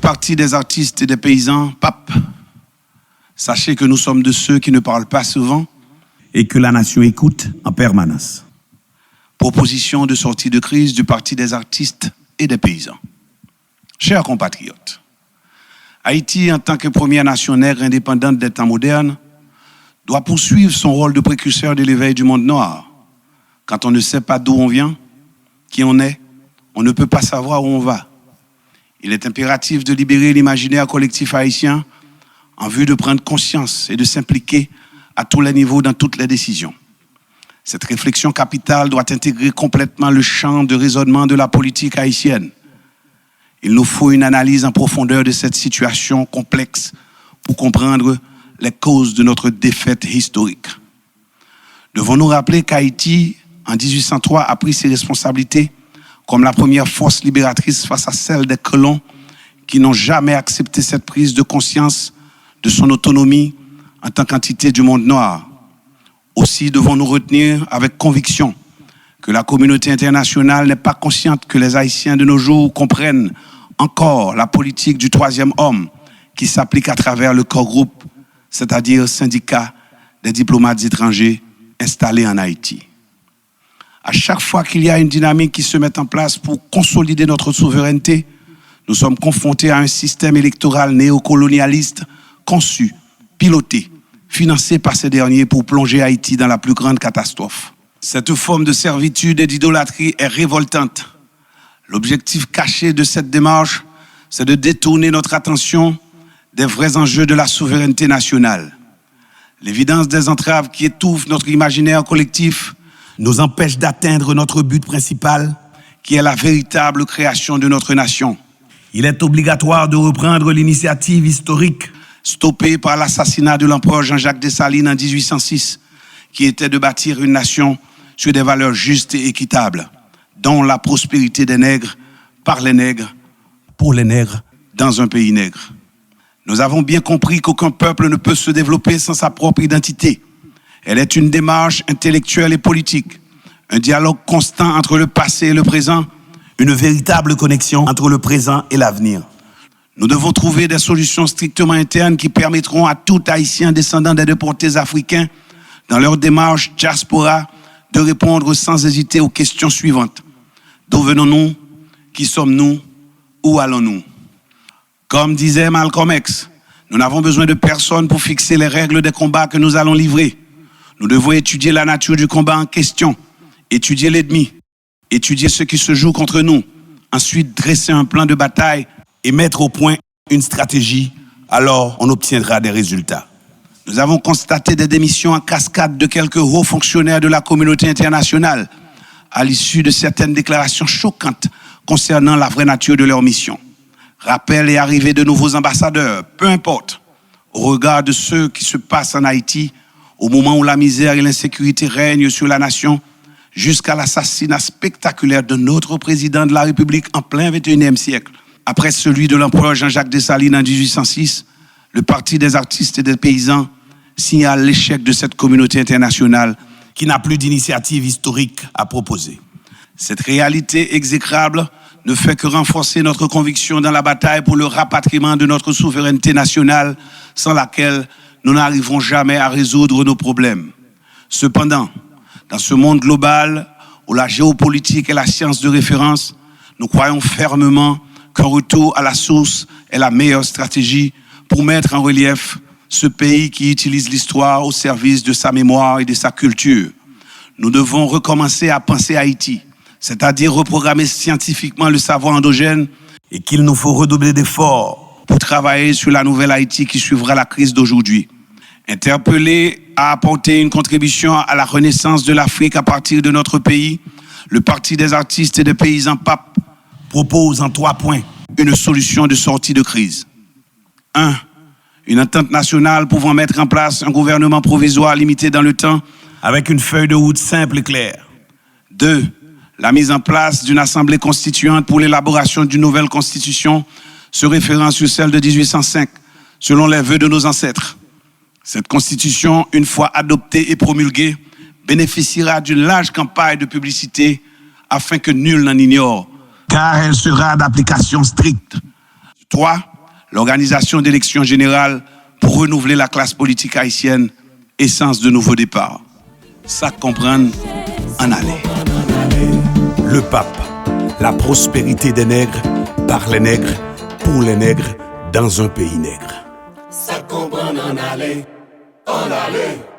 Parti des artistes et des paysans, PAP, sachez que nous sommes de ceux qui ne parlent pas souvent et que la nation écoute en permanence. Proposition de sortie de crise du Parti des artistes et des paysans. Chers compatriotes, Haïti, en tant que première nation nègre indépendante des temps modernes, doit poursuivre son rôle de précurseur de l'éveil du monde noir. Quand on ne sait pas d'où on vient, qui on est, on ne peut pas savoir où on va. Il est impératif de libérer l'imaginaire collectif haïtien en vue de prendre conscience et de s'impliquer à tous les niveaux dans toutes les décisions. Cette réflexion capitale doit intégrer complètement le champ de raisonnement de la politique haïtienne. Il nous faut une analyse en profondeur de cette situation complexe pour comprendre les causes de notre défaite historique. Devons-nous rappeler qu'Haïti, en 1803, a pris ses responsabilités comme la première force libératrice face à celle des colons qui n'ont jamais accepté cette prise de conscience de son autonomie en tant qu'entité du monde noir. Aussi devons-nous retenir avec conviction que la communauté internationale n'est pas consciente que les Haïtiens de nos jours comprennent encore la politique du troisième homme qui s'applique à travers le corps groupe, c'est-à-dire syndicat des diplomates étrangers installés en Haïti. À chaque fois qu'il y a une dynamique qui se met en place pour consolider notre souveraineté, nous sommes confrontés à un système électoral néocolonialiste conçu, piloté, financé par ces derniers pour plonger Haïti dans la plus grande catastrophe. Cette forme de servitude et d'idolâtrie est révoltante. L'objectif caché de cette démarche, c'est de détourner notre attention des vrais enjeux de la souveraineté nationale. L'évidence des entraves qui étouffent notre imaginaire collectif nous empêche d'atteindre notre but principal, qui est la véritable création de notre nation. Il est obligatoire de reprendre l'initiative historique stoppée par l'assassinat de l'empereur Jean-Jacques Dessalines en 1806, qui était de bâtir une nation sur des valeurs justes et équitables, dont la prospérité des nègres, par les nègres, pour les nègres, dans un pays nègre. Nous avons bien compris qu'aucun peuple ne peut se développer sans sa propre identité. Elle est une démarche intellectuelle et politique, un dialogue constant entre le passé et le présent, une véritable connexion entre le présent et l'avenir. Nous devons trouver des solutions strictement internes qui permettront à tout Haïtien descendant des déportés africains, dans leur démarche diaspora, de répondre sans hésiter aux questions suivantes. D'où venons-nous? Qui sommes-nous? Où allons-nous? Comme disait Malcolm X, nous n'avons besoin de personne pour fixer les règles des combats que nous allons livrer. Nous devons étudier la nature du combat en question, étudier l'ennemi, étudier ce qui se joue contre nous, ensuite dresser un plan de bataille et mettre au point une stratégie, alors on obtiendra des résultats. Nous avons constaté des démissions en cascade de quelques hauts fonctionnaires de la communauté internationale à l'issue de certaines déclarations choquantes concernant la vraie nature de leur mission. Rappel et arrivée de nouveaux ambassadeurs, peu importe, au regard de ce qui se passe en Haïti, au moment où la misère et l'insécurité règnent sur la nation, jusqu'à l'assassinat spectaculaire de notre président de la République en plein XXIe siècle. Après celui de l'empereur Jean-Jacques Dessalines en 1806, le Parti des artistes et des paysans signale l'échec de cette communauté internationale qui n'a plus d'initiative historique à proposer. Cette réalité exécrable ne fait que renforcer notre conviction dans la bataille pour le rapatriement de notre souveraineté nationale, sans laquelle nous n'arriverons jamais à résoudre nos problèmes. Cependant, dans ce monde global où la géopolitique est la science de référence, nous croyons fermement qu'un retour à la source est la meilleure stratégie pour mettre en relief ce pays qui utilise l'histoire au service de sa mémoire et de sa culture. Nous devons recommencer à penser Haïti, c'est-à-dire reprogrammer scientifiquement le savoir endogène, et qu'il nous faut redoubler d'efforts pour travailler sur la nouvelle Haïti qui suivra la crise d'aujourd'hui. Interpellé à apporter une contribution à la renaissance de l'Afrique à partir de notre pays, le Parti des artistes et des paysans PAP propose en 3 points une solution de sortie de crise. 1. Une entente nationale pouvant mettre en place un gouvernement provisoire limité dans le temps avec une feuille de route simple et claire. 2. La mise en place d'une assemblée constituante pour l'élaboration d'une nouvelle constitution se référant sur celle de 1805, selon les vœux de nos ancêtres. Cette constitution, une fois adoptée et promulguée, bénéficiera d'une large campagne de publicité afin que nul n'en ignore, car elle sera d'application stricte. 3. l'organisation d'élections générales pour renouveler la classe politique haïtienne, essence de nouveau départ. Ça comprendre en aller. Le pape, la prospérité des nègres, par les nègres, pour les nègres, dans un pays nègre. Ça comprend en aller, en aller.